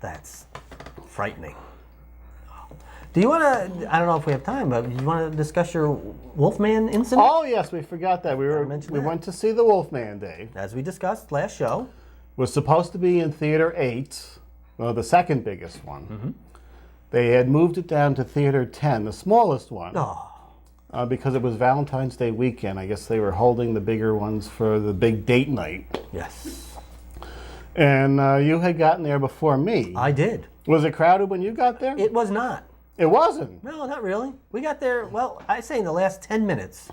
That's frightening. Do you want to, I don't know if we have time, but do you want to discuss your Wolfman incident? Oh, yes, we forgot that. We went to see The Wolfman, Dave. As we discussed last show. Was supposed to be in Theater 8, well, the second biggest one. They had moved it down to Theater 10, the smallest one. Because it was Valentine's Day weekend. I guess they were holding the bigger ones for the big date night. Yes. And you had gotten there before me. I did. Was it crowded when you got there? It was not. It wasn't? No, not really. We got there, well, I say in the last 10 minutes,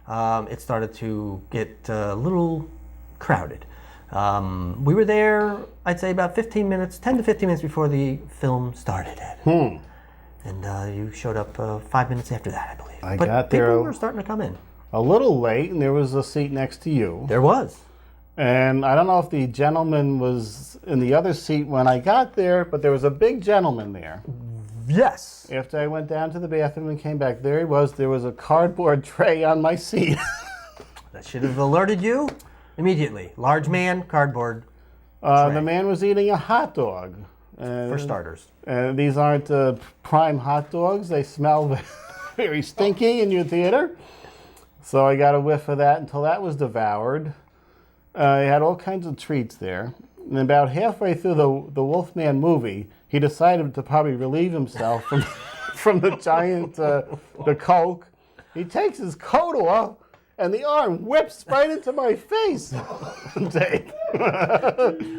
it started to get a little crowded. We were there, I'd say about 15 minutes, 10 to 15 minutes before the film started. And you showed up 5 minutes after that, I believe. I got there. People were starting to come in. A little late, and there was a seat next to you. There was. And I don't know if the gentleman was in the other seat when I got there, but there was a big gentleman there. Yes. After I went down to the bathroom and came back, there he was. There was a cardboard tray on my seat. That should have alerted you immediately. Large man, cardboard tray. The man was eating a hot dog. For starters. And these aren't prime hot dogs. They smell very stinky in your theater. So I got a whiff of that until that was devoured. I had all kinds of treats there. And about halfway through the Wolfman movie, he decided to probably relieve himself from the giant, the Coke. He takes his coat off, and the arm whips right into my face. Dave.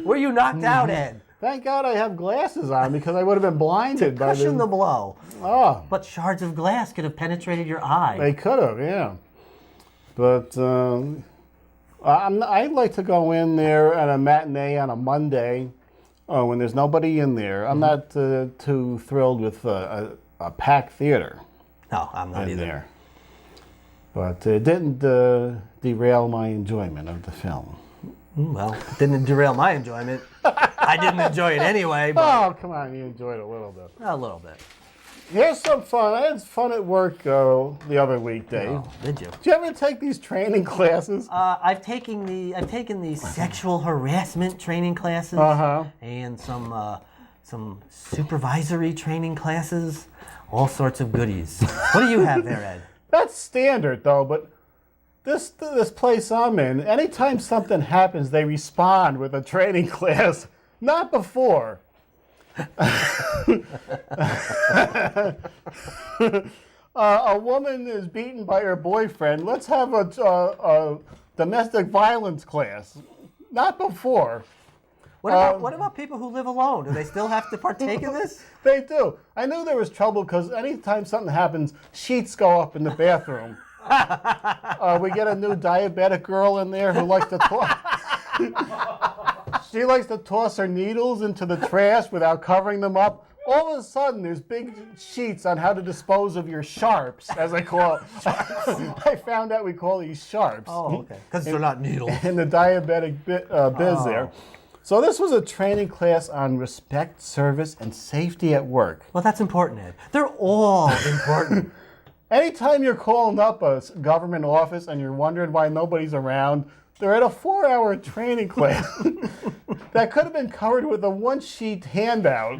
Were you knocked out, Ed? Thank God I have glasses on because I would have been blinded by Cushion the blow. Oh. But shards of glass could have penetrated your eye. They could have, yeah. But I'd like to go in there at a matinee on a Monday when there's nobody in there. I'm not too thrilled with a packed theater. No, I'm not either. There. But it didn't derail my enjoyment of the film. Well, it didn't derail my enjoyment. I didn't enjoy it anyway. But Oh, come on, you enjoyed it a little bit. a little bit. Here's some fun. I had fun at work the other week, Dave. Oh, did you? Did you ever take these training classes? I've taken the sexual harassment training classes and some supervisory training classes, all sorts of goodies. What do you have there, Ed? That's standard, though, but this place I'm in, anytime something happens, they respond with a training class. Not before. A woman is beaten by her boyfriend. Let's have a domestic violence class. Not before. What about people who live alone? Do they still have to partake in this? They do. I knew there was trouble because anytime something happens, sheets go up in the bathroom. We get a new diabetic girl in there who likes to talk. She likes to toss her needles into the trash without covering them up. All of a sudden, there's big sheets on how to dispose of your sharps, as I call it. I found out we call these sharps. Oh, okay. Because they're not needles. In the diabetic biz there. So this was a training class on respect, service, and safety at work. Well, that's important, Ed. They're all important. Anytime you're calling up a government office and you're wondering why nobody's around, they're at a 4-hour training class that could have been covered with a one-sheet handout.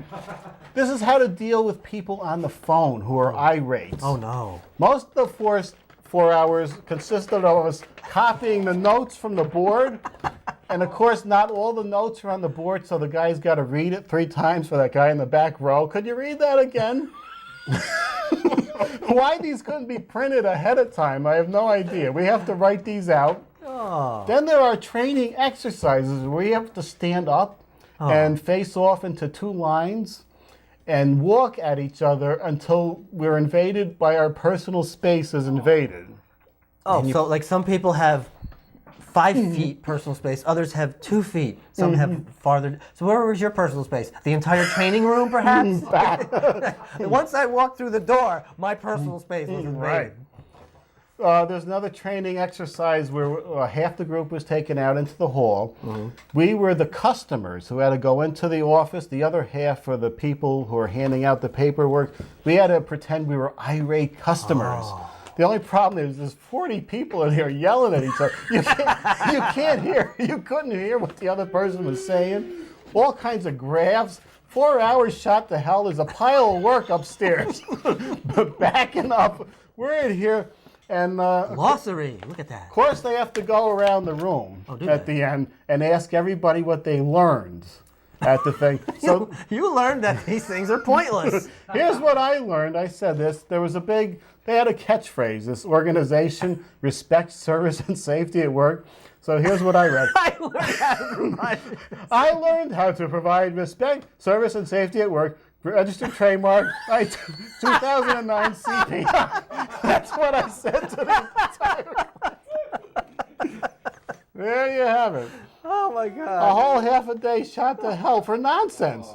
This is how to deal with people on the phone who are irate. Oh, no. Most of the 4 hours consisted of us copying the notes from the board. And of course, not all the notes are on the board, so the guy's got to read it 3 times for that guy in the back row. Could you read that again? Why these couldn't be printed ahead of time, I have no idea. We have to write these out. Oh. Then there are training exercises where you have to stand up and face off into 2 lines and walk at each other until we're invaded by our personal space is invaded. Oh, so like some people have 5 feet personal space, others have 2 feet, some have farther. So where was your personal space? The entire training room, perhaps? Once I walked through the door, my personal space was invaded. Right. There's another training exercise where half the group was taken out into the hall. We were the customers who had to go into the office. The other half were the people who were handing out the paperwork. We had to pretend we were irate customers. The only problem is there's 40 people in here yelling at each other. You couldn't hear what the other person was saying. all kinds of graphs. 4 hours shot to hell. There's a pile of work upstairs. Backing up. We're in here. And Glossary. Look at that. of course, they have to go around the room at the end and ask everybody what they learned at the thing. So you learned that these things are pointless. here's what I learned. I said this. They had a catchphrase, this organization, respect, service, and safety at work. So here's what I read. I learned how to provide respect, service, and safety at work. Registered trademark, 2009 CP. That's what I said to the entire class. There you have it. Oh my A God. whole half a day shot to hell for nonsense.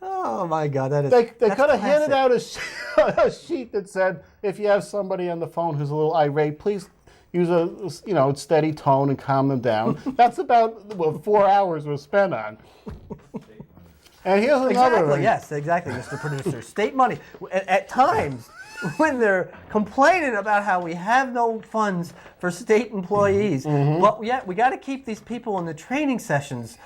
Oh my God. That is. They could that's have handed classic. out a sheet that said, if you have somebody on the phone who's a little irate, please use a steady tone and calm them down. That's about what 4 hours was spent on. And here's another Exactly. thing. Yes. Exactly, Mr. Producer. State money. At times, when they're complaining about how we have no funds for state employees, but yet we got to keep these people in the training sessions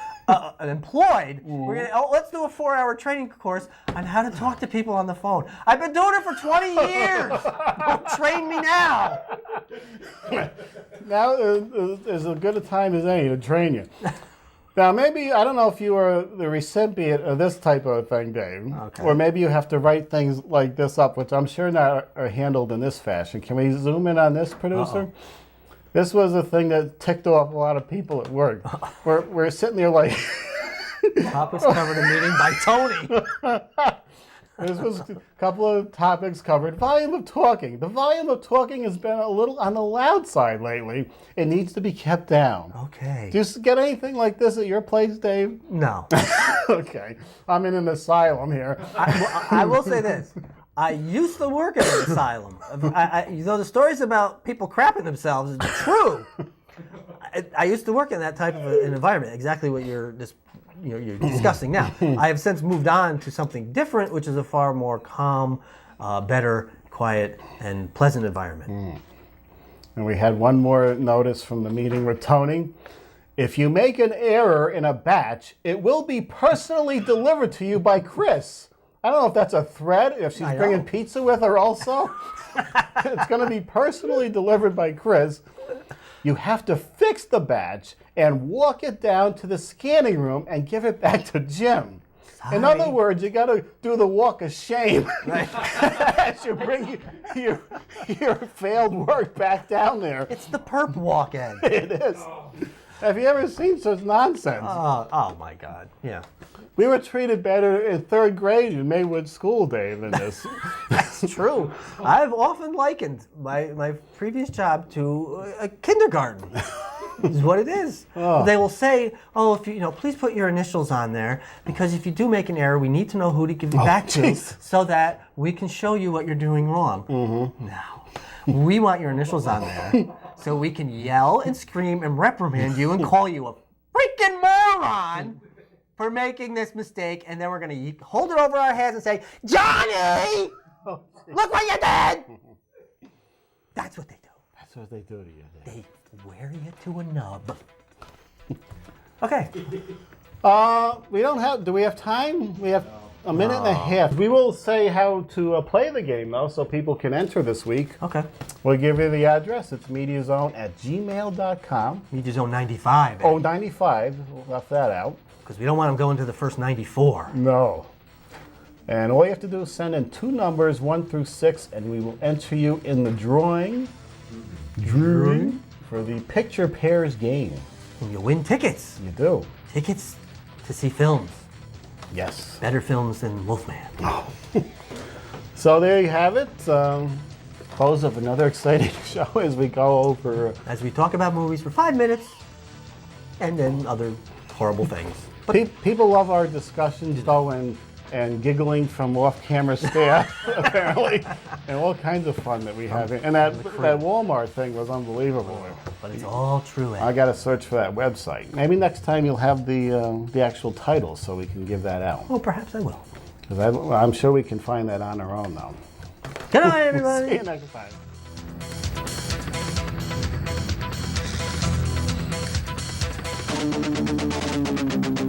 employed. We're gonna, let's do a 4-hour training course on how to talk to people on the phone. I've been doing it for 20 years. Don't train me now. Now is as good a time as any to train you. Now, maybe, I don't know if you were the recipient of this type of thing, Dave, or maybe you have to write things like this up, which I'm sure not are handled in this fashion. Can we zoom in on this, producer? This was a thing that ticked off a lot of people at work. We're sitting there like... Topics covered in meeting by Tony. This was a couple of topics covered. Volume of talking. The volume of talking has been a little on the loud side lately. It needs to be kept down. Okay. Do you get anything like this at your place, Dave? No. Okay. I'm in an asylum here. I will say this. I used to work at an asylum. The stories about people crapping themselves is true. I used to work in that type of an environment, exactly what you're discussing now. I have since moved on to something different, which is a far more calm, better, quiet, and pleasant environment. And we had one more notice from the meeting with Tony. If you make an error in a batch, it will be personally delivered to you by Chris. I don't know if that's a threat, if she's bringing pizza with her also. It's going to be personally delivered by Chris. You have to fix the batch and walk it down to the scanning room and give it back to Jim. In other words, you got to do the walk of shame as you bring your failed work back down there. It's the perp walk, Ed. It is. Have you ever seen such nonsense? Oh my God. Yeah. We were treated better in 3rd grade in Maywood School, Dave, than this. That's true. I've often likened my previous job to a kindergarten. Is what it is. They will say, if you please put your initials on there, because if you do make an error, we need to know who to give it back to so that we can show you what you're doing wrong. No. We want your initials on there so we can yell and scream and reprimand you and call you a freaking moron for making this mistake, and then we're going to hold it over our heads and say, Johnny, look what you did! That's what they do. That's what they do to you, Dave. They wear you to a nub. Okay. We don't have, do we have time? We have a minute and a half. We will say how to play the game, though, so people can enter this week. Okay. We'll give you the address. It's mediazone@gmail.com. Media Zone 95. Oh, 95. Left that out. Because we don't want them going to the first 94. No. And all you have to do is send in 2 numbers, 1 through 6, and we will enter you in the drawing for the Picture Pairs game. And you win tickets. You do. Tickets to see films. Yes. Better films than Wolfman. So there you have it. Close of another exciting show as we go over. As we talk about movies for 5 minutes, and then other horrible things. But People love our discussions, though, and giggling from off-camera staff, apparently, and all kinds of fun that we have. And that Walmart thing was unbelievable. But it's all true, Ed. I got to search for that website. Maybe next time you'll have the actual title so we can give that out. Oh, perhaps I will. Because I'm sure we can find that on our own, though. Good night, everybody. See you next time.